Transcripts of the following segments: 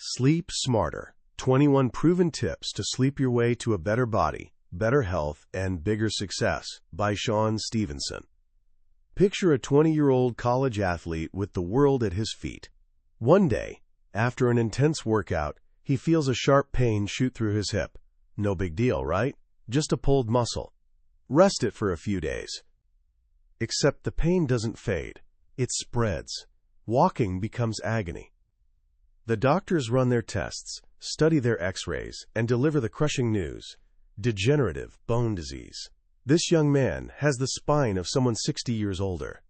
Sleep Smarter. 21 Proven Tips to Sleep Your Way to a Better Body, Better Health, and Bigger Success by Shawn Stevenson. Picture a 20-year-old college athlete with the world at his feet. One day, after an intense workout, he feels a sharp pain shoot through his hip. No big deal, right? Just a pulled muscle. Rest it for a few days. Except the pain doesn't fade. It spreads. Walking becomes agony. The doctors run their tests, study their x-rays, and deliver the crushing news: degenerative bone disease. This young man has the spine of someone 60 years older.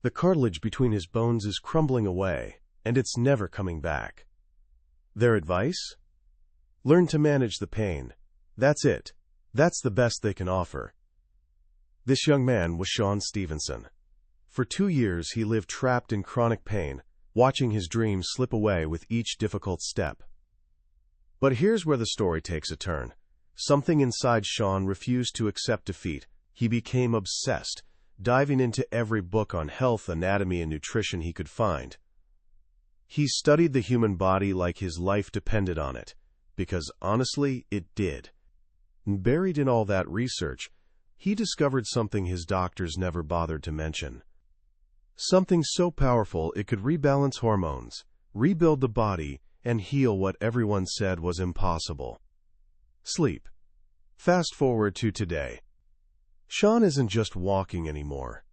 The cartilage between his bones is crumbling away, and it's never coming back. Their advice? Learn to manage the pain. That's it. That's the best they can offer. This young man was Shawn Stevenson. For 2 years, he lived trapped in chronic pain, watching his dreams slip away with each difficult step. But here's where the story takes a turn. Something inside Shawn refused to accept defeat. He became obsessed, diving into every book on health, anatomy, and nutrition he could find. He studied the human body like his life depended on it, because honestly, it did. And buried in all that research, he discovered something his doctors never bothered to mention. Something so powerful it could rebalance hormones, rebuild the body, and heal what everyone said was impossible. Sleep. Fast forward to today. Shawn isn't just walking anymore.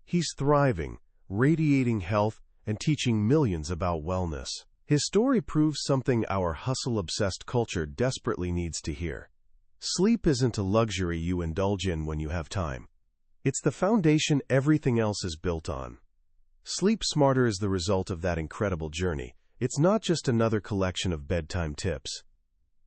He's thriving, radiating health, and teaching millions about wellness. His story proves something our hustle-obsessed culture desperately needs to hear. Sleep isn't a luxury you indulge in when you have time. It's the foundation everything else is built on. Sleep Smarter is the result of that incredible journey. It's not just another collection of bedtime tips.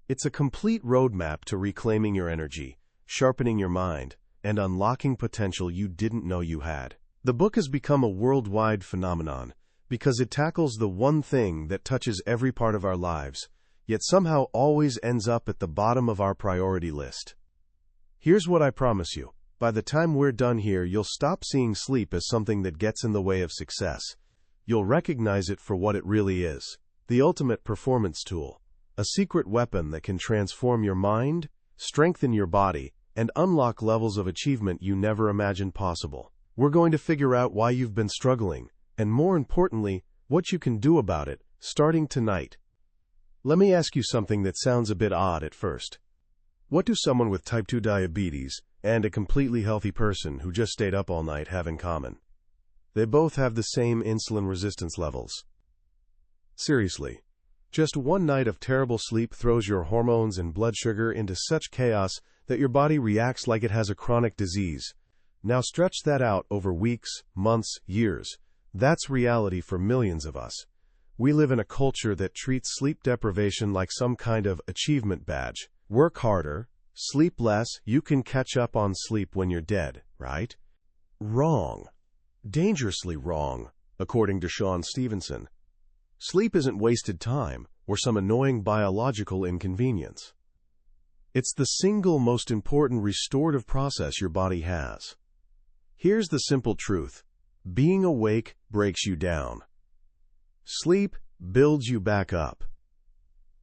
It's a complete roadmap to reclaiming your energy, sharpening your mind, and unlocking potential you didn't know you had. The book has become a worldwide phenomenon because it tackles the one thing that touches every part of our lives, yet somehow always ends up at the bottom of our priority list. Here's what I promise you. By the time we're done here, you'll stop seeing sleep as something that gets in the way of success. You'll recognize it for what it really is: the ultimate performance tool, a secret weapon that can transform your mind, strengthen your body, and unlock levels of achievement you never imagined possible. We're going to figure out why you've been struggling, and more importantly, what you can do about it, starting tonight. Let me ask you something that sounds a bit odd at first. What do someone with type 2 diabetes and a completely healthy person who just stayed up all night have in common? They both have the same insulin resistance levels. Seriously, just one night of terrible sleep throws your hormones and blood sugar into such chaos that your body reacts like it has a chronic disease. Now stretch that out over weeks, months, years. That's reality for millions of us. We live in a culture that treats sleep deprivation like some kind of achievement badge. Work harder, sleep less, you can catch up on sleep when you're dead, right? Wrong. Dangerously wrong, according to Shawn Stevenson. Sleep isn't wasted time or some annoying biological inconvenience. It's the single most important restorative process your body has. Here's the simple truth: being awake breaks you down. Sleep builds you back up.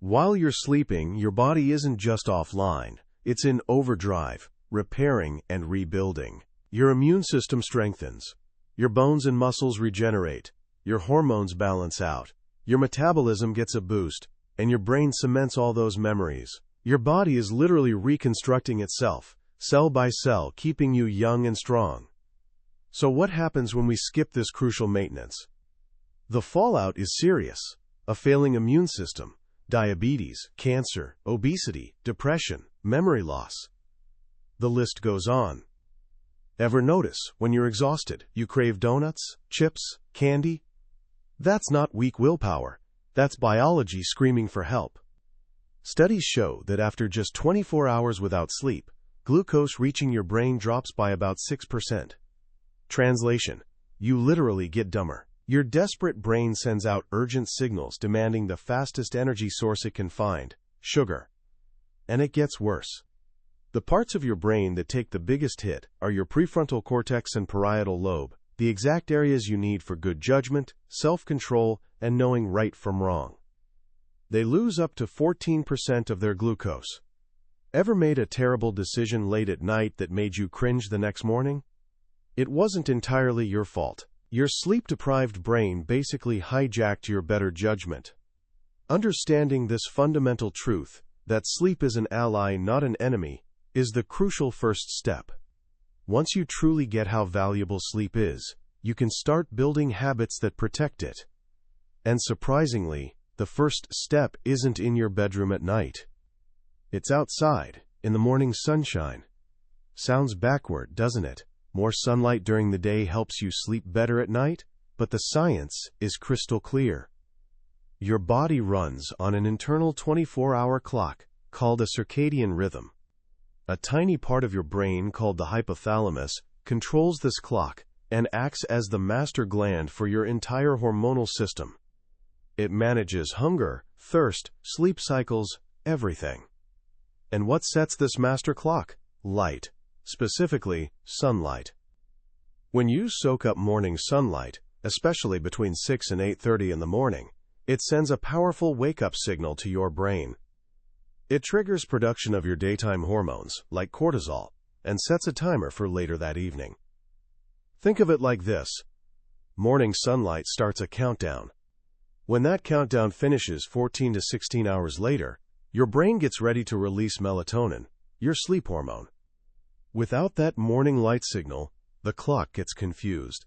While you're sleeping, your body isn't just offline. It's in overdrive, repairing and rebuilding. Your immune system strengthens. Your bones and muscles regenerate. Your hormones balance out. Your metabolism gets a boost, and your brain cements all those memories. Your body is literally reconstructing itself, cell by cell, keeping you young and strong. So what happens when we skip this crucial maintenance? The fallout is serious: a failing immune system, diabetes, cancer, obesity, depression, memory loss. The list goes on. Ever notice when you're exhausted, you crave donuts, chips, candy? That's not weak willpower. That's biology screaming for help. Studies show that after just 24 hours without sleep, glucose reaching your brain drops by about 6%. Translation: you literally get dumber. Your desperate brain sends out urgent signals demanding the fastest energy source it can find: sugar. And it gets worse. The parts of your brain that take the biggest hit are your prefrontal cortex and parietal lobe, the exact areas you need for good judgment, self-control, and knowing right from wrong. they lose up to 14% of their glucose. Ever made a terrible decision late at night that made you cringe the next morning? It wasn't entirely your fault. Your sleep-deprived brain basically hijacked your better judgment. Understanding this fundamental truth, that sleep is an ally, not an enemy, is the crucial first step. Once you truly get how valuable sleep is, you can start building habits that protect it. And surprisingly, the first step isn't in your bedroom at night. It's outside, in the morning sunshine. Sounds backward, doesn't it? More sunlight during the day helps you sleep better at night, but the science is crystal clear. Your body runs on an internal 24-hour clock called a circadian rhythm. A tiny part of your brain called the hypothalamus controls this clock and acts as the master gland for your entire hormonal system. It manages hunger, thirst, sleep cycles, everything. And what sets this master clock? Light, specifically sunlight. When you soak up morning sunlight, especially between 6 and 8:30 in the morning, it sends a powerful wake-up signal to your brain. It triggers production of your daytime hormones, like cortisol, and sets a timer for later that evening. Think of it like this. Morning sunlight starts a countdown. When that countdown finishes 14 to 16 hours later, your brain gets ready to release melatonin, your sleep hormone. Without that morning light signal, the clock gets confused.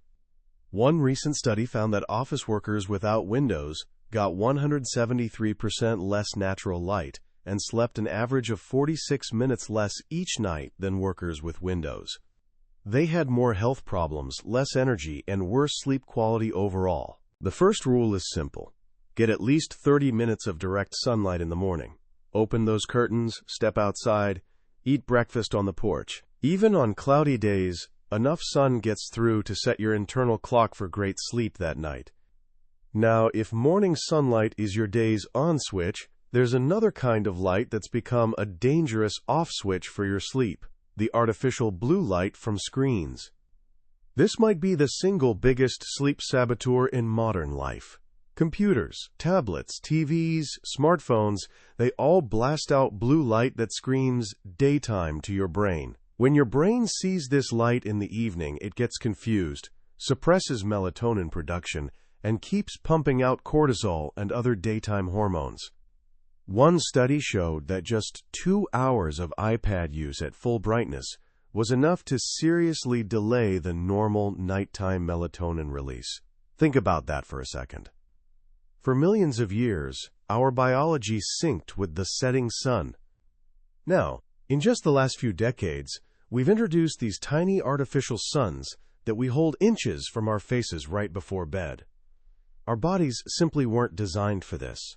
One recent study found that office workers without windows got 173% less natural light and slept an average of 46 minutes less each night than workers with windows. They had more health problems, less energy, and worse sleep quality overall. The first rule is simple. Get at least 30 minutes of direct sunlight in the morning. Open those curtains, step outside, eat breakfast on the porch. Even on cloudy days, enough sun gets through to set your internal clock for great sleep that night. Now, if morning sunlight is your day's on switch, there's another kind of light that's become a dangerous off switch for your sleep, the artificial blue light from screens. This might be the single biggest sleep saboteur in modern life. Computers, tablets, TVs, smartphones, they all blast out blue light that screams daytime to your brain. When your brain sees this light in the evening, it gets confused, suppresses melatonin production, and keeps pumping out cortisol and other daytime hormones. One study showed that just 2 hours of iPad use at full brightness was enough to seriously delay the normal nighttime melatonin release. Think about that for a second. For millions of years, our biology synced with the setting sun. Now, in just the last few decades, we've introduced these tiny artificial suns that we hold inches from our faces right before bed. Our bodies simply weren't designed for this.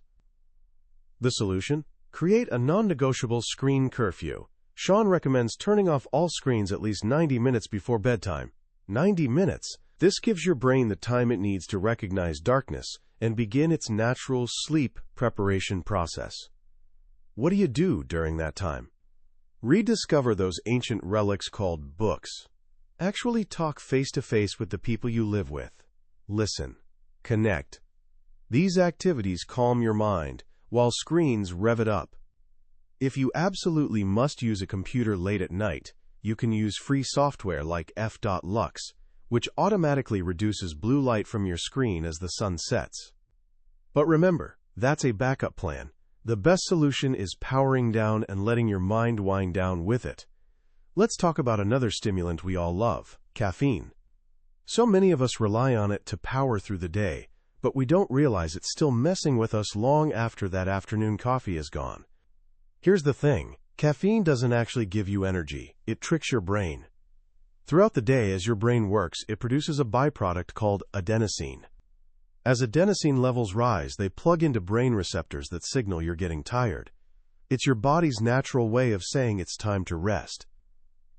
The solution? Create a non-negotiable screen curfew. Shawn recommends turning off all screens at least 90 minutes before bedtime. 90 minutes? This gives your brain the time it needs to recognize darkness and begin its natural sleep preparation process. What do you do during that time? Rediscover those ancient relics called books. Actually talk face-to-face with the people you live with. Listen. Connect. These activities calm your mind, while screens rev it up. If you absolutely must use a computer late at night, you can use free software like f.lux, which automatically reduces blue light from your screen as the sun sets. But remember, that's a backup plan. The best solution is powering down and letting your mind wind down with it. Let's talk about another stimulant we all love, caffeine. So many of us rely on it to power through the day, but we don't realize it's still messing with us long after that afternoon coffee is gone. Here's the thing, caffeine doesn't actually give you energy, it tricks your brain. Throughout the day, as your brain works, it produces a byproduct called adenosine. As adenosine levels rise, they plug into brain receptors that signal you're getting tired. It's your body's natural way of saying it's time to rest.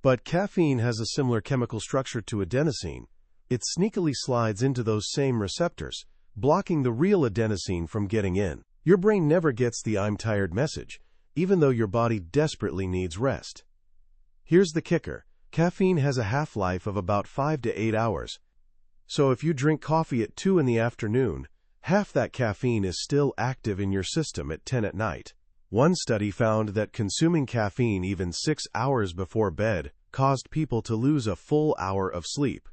But caffeine has a similar chemical structure to adenosine. It sneakily slides into those same receptors, blocking the real adenosine from getting in. Your brain never gets the "I'm tired" message, even though your body desperately needs rest. Here's the kicker. Caffeine has a half-life of about 5 to 8 hours. So if you drink coffee at 2 in the afternoon, half that caffeine is still active in your system at 10 at night. One study found that consuming caffeine even 6 hours before bed caused people to lose a full hour of sleep.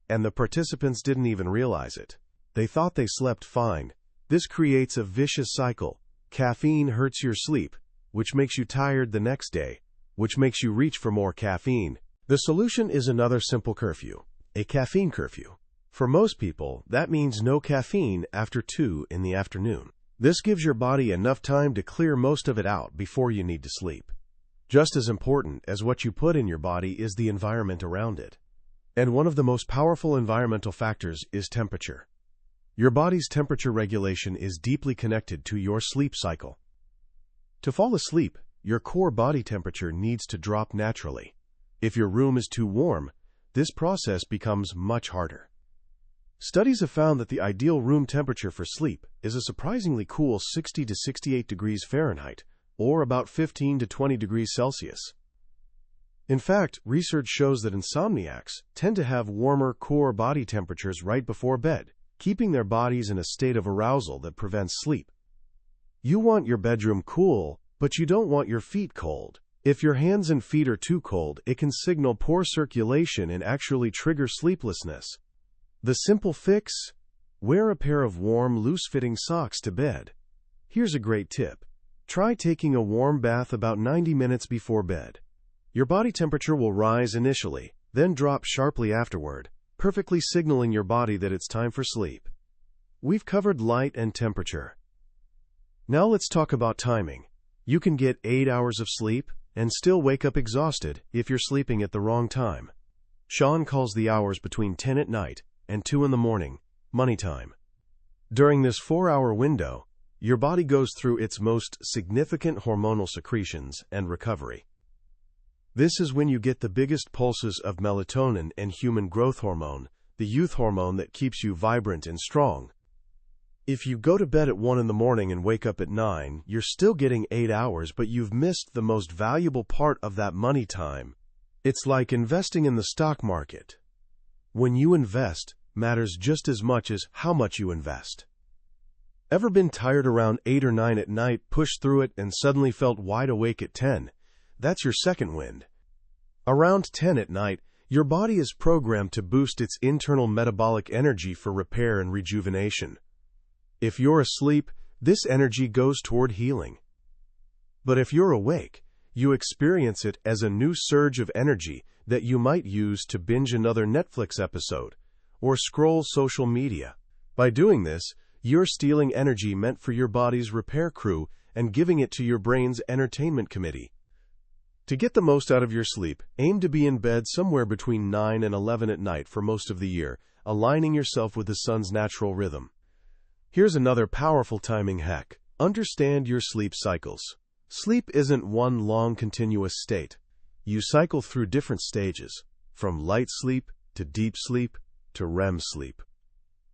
And the participants didn't even realize it. They thought they slept fine. This creates a vicious cycle. Caffeine hurts your sleep, which makes you tired the next day, which makes you reach for more caffeine. The solution is another simple curfew, a caffeine curfew. For most people, that means no caffeine after 2 in the afternoon. This gives your body enough time to clear most of it out before you need to sleep. Just as important as what you put in your body is the environment around it. And one of the most powerful environmental factors is temperature. Your body's temperature regulation is deeply connected to your sleep cycle. To fall asleep, your core body temperature needs to drop naturally. If your room is too warm, this process becomes much harder. Studies have found that the ideal room temperature for sleep is a surprisingly cool 60 to 68 degrees Fahrenheit, or about 15 to 20 degrees Celsius. In fact, research shows that insomniacs tend to have warmer core body temperatures right before bed, keeping their bodies in a state of arousal that prevents sleep. You want your bedroom cool, but you don't want your feet cold. If your hands and feet are too cold, it can signal poor circulation and actually trigger sleeplessness. The simple fix? Wear a pair of warm, loose-fitting socks to bed. Here's a great tip. Try taking a warm bath about 90 minutes before bed. Your body temperature will rise initially, then drop sharply afterward, perfectly signaling your body that it's time for sleep. We've covered light and temperature. Now let's talk about timing. You can get 8 hours of sleep and still wake up exhausted if you're sleeping at the wrong time. Shawn calls the hours between 10 at night and 2 in the morning money time. During this 4-hour window, your body goes through its most significant hormonal secretions and recovery. This is when you get the biggest pulses of melatonin and human growth hormone, the youth hormone that keeps you vibrant and strong. If you go to bed at 1 in the morning and wake up at 9, you're still getting 8 hours, but you've missed the most valuable part of that money time. It's like investing in the stock market. When you invest, matters just as much as how much you invest. Ever been tired around 8 or 9 at night, pushed through it, and suddenly felt wide awake at 10? That's your second wind. Around 10 at night, your body is programmed to boost its internal metabolic energy for repair and rejuvenation. If you're asleep, this energy goes toward healing. But if you're awake, you experience it as a new surge of energy that you might use to binge another Netflix episode or scroll social media. By doing this, you're stealing energy meant for your body's repair crew and giving it to your brain's entertainment committee. To get the most out of your sleep, aim to be in bed somewhere between 9 and 11 at night for most of the year, aligning yourself with the sun's natural rhythm. Here's another powerful timing hack. Understand your sleep cycles. Sleep isn't one long continuous state. You cycle through different stages, from light sleep to deep sleep to REM sleep.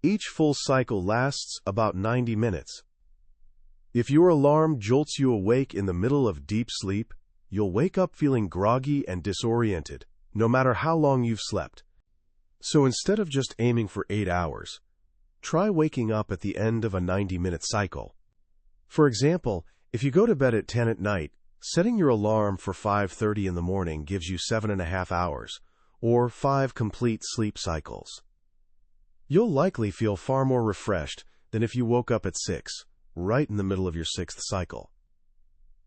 Each full cycle lasts about 90 minutes. If your alarm jolts you awake in the middle of deep sleep, you'll wake up feeling groggy and disoriented, no matter how long you've slept. So instead of just aiming for 8 hours, try waking up at the end of a 90-minute cycle. For example, if you go to bed at 10 at night, setting your alarm for 5:30 in the morning gives you 7.5 hours, or 5 complete sleep cycles. You'll likely feel far more refreshed than if you woke up at 6, right in the middle of your 6th cycle.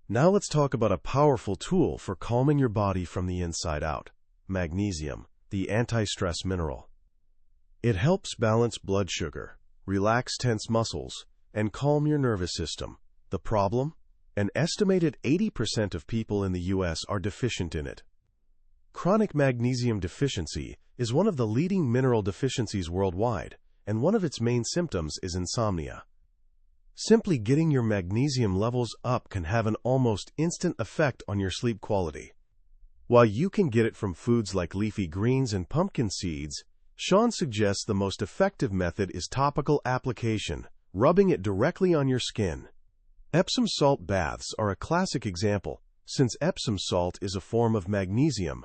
Now let's talk about a powerful tool for calming your body from the inside out: magnesium, the anti-stress mineral. It helps balance blood sugar, relax tense muscles, and calm your nervous system. The problem? An estimated 80% of people in the U.S. are deficient in it. Chronic magnesium deficiency is one of the leading mineral deficiencies worldwide, and one of its main symptoms is insomnia. Simply getting your magnesium levels up can have an almost instant effect on your sleep quality. While you can get it from foods like leafy greens and pumpkin seeds, Shawn suggests the most effective method is topical application, rubbing it directly on your skin. Epsom salt baths are a classic example, since Epsom salt is a form of magnesium.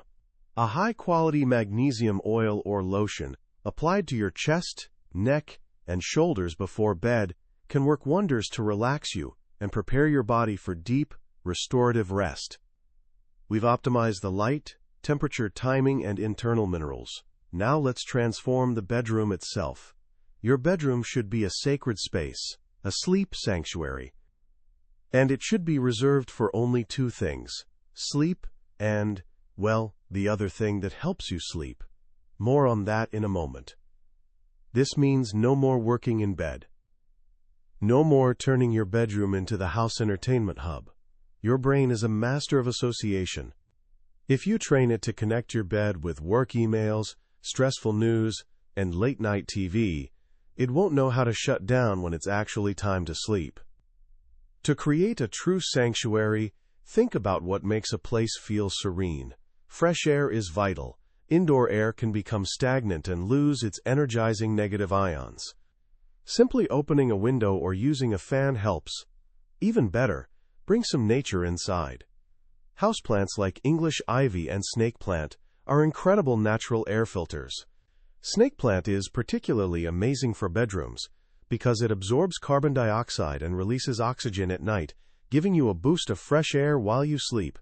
A high-quality magnesium oil or lotion applied to your chest, neck, and shoulders before bed can work wonders to relax you and prepare your body for deep, restorative rest. We've optimized the light, temperature, timing, and internal minerals. Now let's transform the bedroom itself. Your bedroom should be a sacred space, a sleep sanctuary. And it should be reserved for only two things: sleep and, well, the other thing that helps you sleep. More on that in a moment. This means no more working in bed. No more turning your bedroom into the house entertainment hub. Your brain is a master of association. If you train it to connect your bed with work emails, stressful news, and late-night TV, it won't know how to shut down when it's actually time to sleep. To create a true sanctuary, think about what makes a place feel serene. Fresh air is vital. Indoor air can become stagnant and lose its energizing negative ions. Simply opening a window or using a fan helps. Even better, bring some nature inside. Houseplants like English ivy and snake plant are incredible natural air filters. Snake plant is particularly amazing for bedrooms because it absorbs carbon dioxide and releases oxygen at night, giving you a boost of fresh air while you sleep.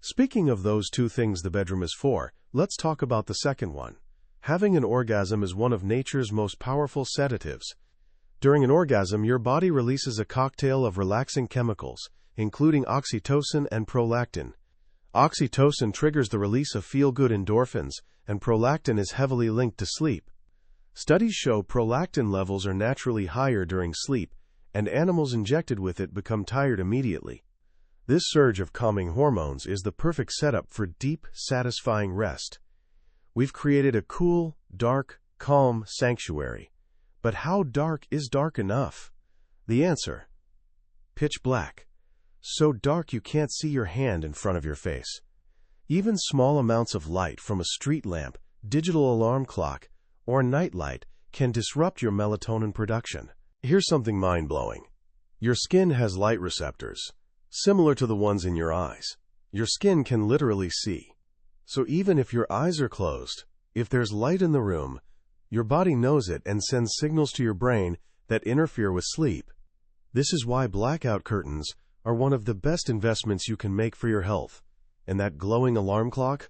Speaking of those two things the bedroom is for, let's talk about the second one. Having an orgasm is one of nature's most powerful sedatives. During an orgasm, your body releases a cocktail of relaxing chemicals, including oxytocin and prolactin. Oxytocin triggers the release of feel-good endorphins, and prolactin is heavily linked to sleep. Studies show prolactin levels are naturally higher during sleep, and animals injected with it become tired immediately. This surge of calming hormones is the perfect setup for deep, satisfying rest. We've created a cool, dark, calm sanctuary. But how dark is dark enough? The answer: pitch black. So dark you can't see your hand in front of your face. Even small amounts of light from a street lamp, digital alarm clock, or a nightlight can disrupt your melatonin production. Here's something mind-blowing. Your skin has light receptors, similar to the ones in your eyes. Your skin can literally see. So even if your eyes are closed, if there's light in the room, your body knows it and sends signals to your brain that interfere with sleep. This is why blackout curtains are one of the best investments you can make for your health. And that glowing alarm clock?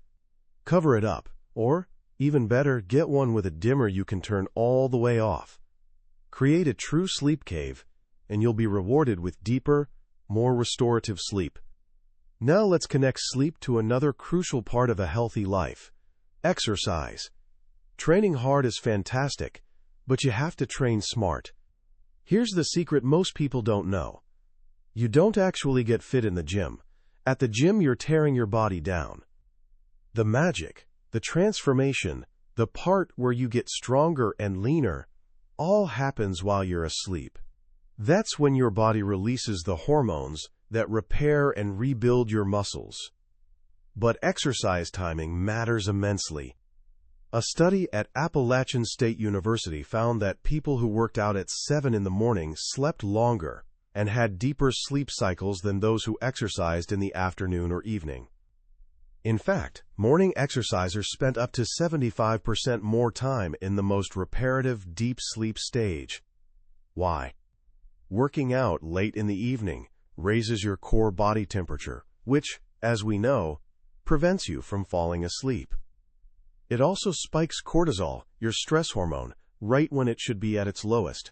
Cover it up. Or, even better, get one with a dimmer you can turn all the way off. Create a true sleep cave, and you'll be rewarded with deeper, more restorative sleep. Now let's connect sleep to another crucial part of a healthy life: exercise. Training hard is fantastic, but you have to train smart. Here's the secret most people don't know. You don't actually get fit in the gym. At the gym, you're tearing your body down. The magic, the transformation, the part where you get stronger and leaner, all happens while you're asleep. That's when your body releases the hormones that repair and rebuild your muscles. But exercise timing matters immensely. A study at Appalachian State University found that people who worked out at 7 in the morning slept longer and had deeper sleep cycles than those who exercised in the afternoon or evening. In fact, morning exercisers spent up to 75% more time in the most reparative deep sleep stage. Why? Working out late in the evening raises your core body temperature, which, as we know, prevents you from falling asleep. It also spikes cortisol, your stress hormone, right when it should be at its lowest.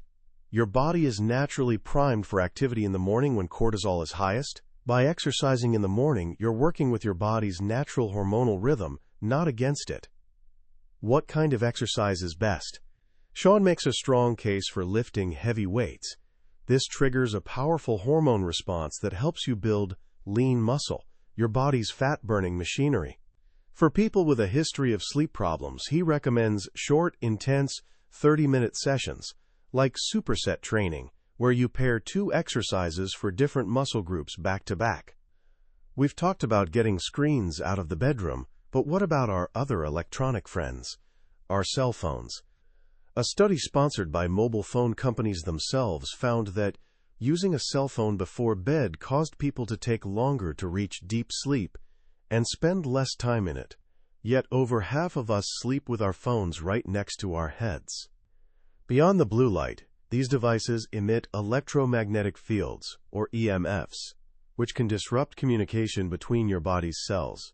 Your body is naturally primed for activity in the morning when cortisol is highest. By exercising in the morning, you're working with your body's natural hormonal rhythm, not against it. What kind of exercise is best? Shawn makes a strong case for lifting heavy weights. This triggers a powerful hormone response that helps you build lean muscle, your body's fat-burning machinery. For people with a history of sleep problems, he recommends short, intense, 30-minute sessions, like superset training, where you pair 2 exercises for different muscle groups back to back. We've talked about getting screens out of the bedroom, but what about our other electronic friends, our cell phones? A study sponsored by mobile phone companies themselves found that using a cell phone before bed caused people to take longer to reach deep sleep and spend less time in it. Yet over half of us sleep with our phones right next to our heads. Beyond the blue light, these devices emit electromagnetic fields, or EMFs, which can disrupt communication between your body's cells.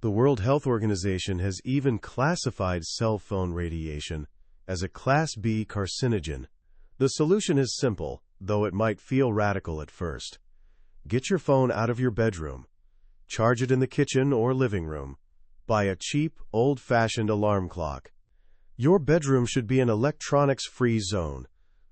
The World Health Organization has even classified cell phone radiation as a Class B carcinogen. The solution is simple, though it might feel radical at first. Get your phone out of your bedroom. Charge it in the kitchen or living room. Buy a cheap, old-fashioned alarm clock. Your bedroom should be an electronics-free zone,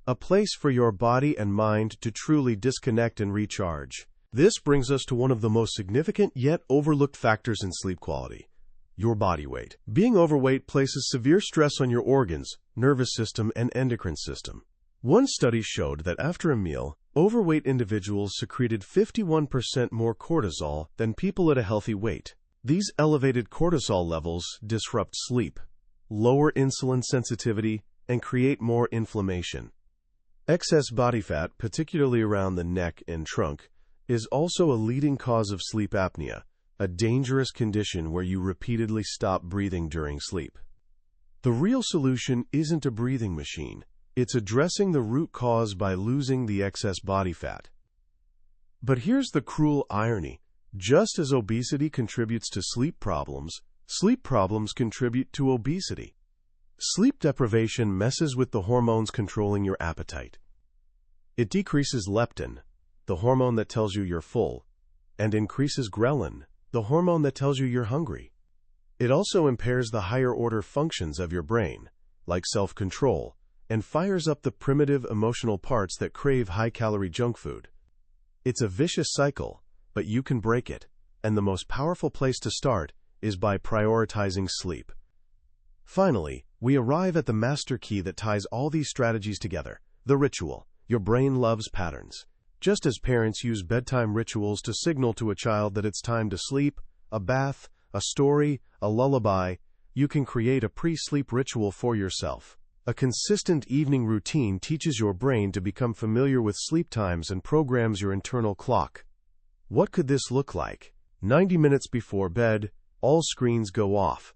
a place for your body and mind to truly disconnect and recharge. This brings us to one of the most significant yet overlooked factors in sleep quality: your body weight. Being overweight places severe stress on your organs, nervous system, and endocrine system. One study showed that after a meal, overweight individuals secreted 51% more cortisol than people at a healthy weight. These elevated cortisol levels disrupt sleep, lower insulin sensitivity, and create more inflammation. Excess body fat, particularly around the neck and trunk, is also a leading cause of sleep apnea, a dangerous condition where you repeatedly stop breathing during sleep. The real solution isn't a breathing machine. It's addressing the root cause by losing the excess body fat. But here's the cruel irony. Just as obesity contributes to sleep problems contribute to obesity. Sleep deprivation messes with the hormones controlling your appetite. It decreases leptin, the hormone that tells you you're full, and increases ghrelin, the hormone that tells you you're hungry. It also impairs the higher-order functions of your brain, like self-control, and fires up the primitive emotional parts that crave high-calorie junk food. It's a vicious cycle, but you can break it, and the most powerful place to start is by prioritizing sleep. Finally, we arrive at the master key that ties all these strategies together: the ritual. Your brain loves patterns. Just as parents use bedtime rituals to signal to a child that it's time to sleep, a bath, a story, a lullaby, you can create a pre-sleep ritual for yourself. A consistent evening routine teaches your brain to become familiar with sleep times and programs your internal clock. What could this look like? 90 minutes before bed, all screens go off.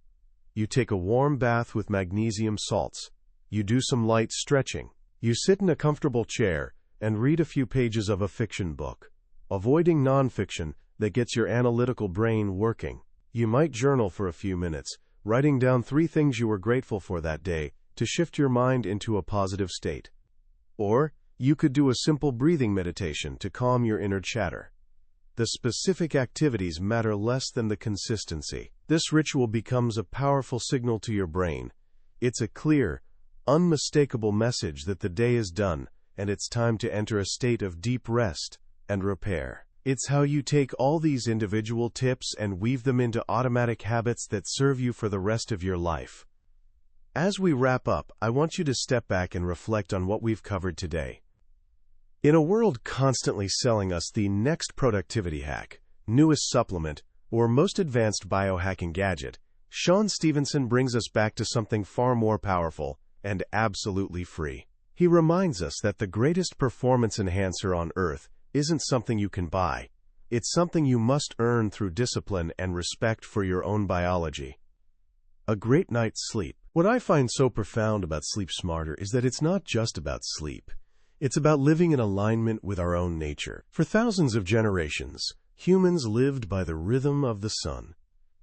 You take a warm bath with magnesium salts. You do some light stretching. You sit in a comfortable chair and read a few pages of a fiction book, avoiding nonfiction that gets your analytical brain working. You might journal for a few minutes, writing down 3 things you were grateful for that day to shift your mind into a positive state. Or you could do a simple breathing meditation to calm your inner chatter. The specific activities matter less than the consistency. This ritual becomes a powerful signal to your brain. It's a clear, unmistakable message that the day is done, and it's time to enter a state of deep rest and repair. It's how you take all these individual tips and weave them into automatic habits that serve you for the rest of your life. As we wrap up, I want you to step back and reflect on what we've covered today. In a world constantly selling us the next productivity hack, newest supplement, or most advanced biohacking gadget, Shawn Stevenson brings us back to something far more powerful and absolutely free. He reminds us that the greatest performance enhancer on earth isn't something you can buy. It's something you must earn through discipline and respect for your own biology. A great night's sleep. What I find so profound about Sleep Smarter is that it's not just about sleep. It's about living in alignment with our own nature. For thousands of generations, humans lived by the rhythm of the sun.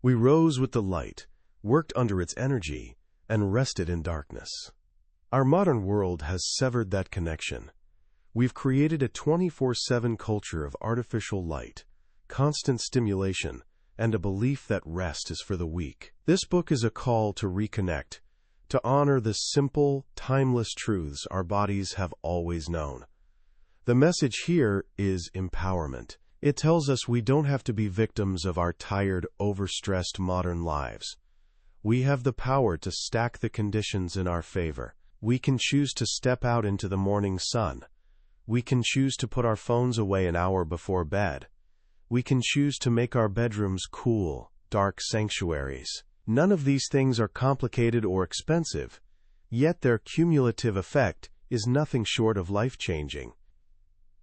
We rose with the light, worked under its energy, and rested in darkness. Our modern world has severed that connection. We've created a 24/7 culture of artificial light, constant stimulation, and a belief that rest is for the weak. This book is a call to reconnect, to honor the simple, timeless truths our bodies have always known. The message here is empowerment. It tells us we don't have to be victims of our tired, overstressed modern lives. We have the power to stack the conditions in our favor. We can choose to step out into the morning sun. We can choose to put our phones away an hour before bed. We can choose to make our bedrooms cool, dark sanctuaries. None of these things are complicated or expensive, yet their cumulative effect is nothing short of life-changing.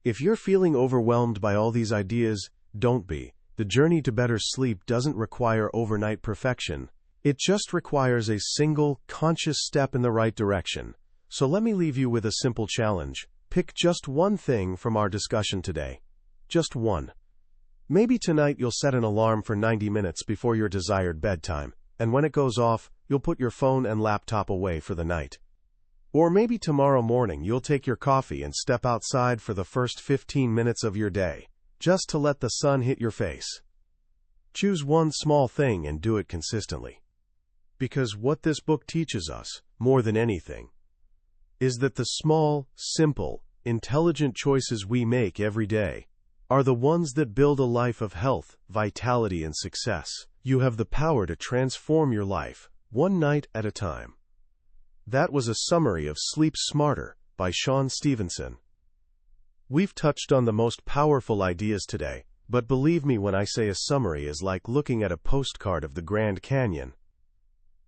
If you're feeling overwhelmed by all these ideas, don't be. The journey to better sleep doesn't require overnight perfection. It just requires a single, conscious step in the right direction. So let me leave you with a simple challenge. Pick just one thing from our discussion today. Just one. Maybe tonight you'll set an alarm for 90 minutes before your desired bedtime, and when it goes off, you'll put your phone and laptop away for the night. Or maybe tomorrow morning you'll take your coffee and step outside for the first 15 minutes of your day, just to let the sun hit your face. Choose one small thing and do it consistently. Because what this book teaches us, more than anything, is that the small, simple, intelligent choices we make every day are the ones that build a life of health, vitality, and success. You have the power to transform your life, one night at a time. That was a summary of Sleep Smarter by Shawn Stevenson. We've touched on the most powerful ideas today, but believe me when I say a summary is like looking at a postcard of the Grand Canyon.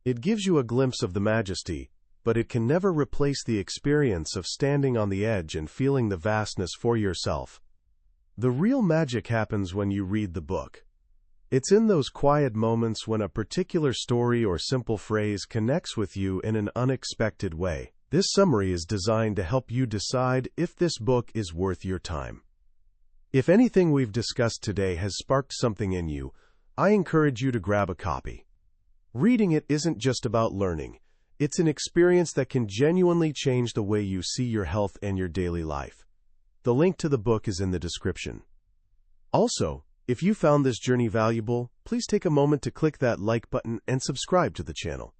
It gives you a glimpse of the majesty, but it can never replace the experience of standing on the edge and feeling the vastness for yourself. The real magic happens when you read the book. It's in those quiet moments when a particular story or simple phrase connects with you in an unexpected way. This summary is designed to help you decide if this book is worth your time. If anything we've discussed today has sparked something in you, I encourage you to grab a copy. Reading it isn't just about learning. It's an experience that can genuinely change the way you see your health and your daily life. The link to the book is in the description. Also, if you found this journey valuable, please take a moment to click that like button and subscribe to the channel.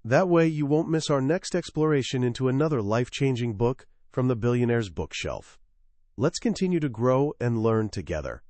That way you won't miss our next exploration into another life-changing book from the Billionaire's Bookshelf. Let's continue to grow and learn together.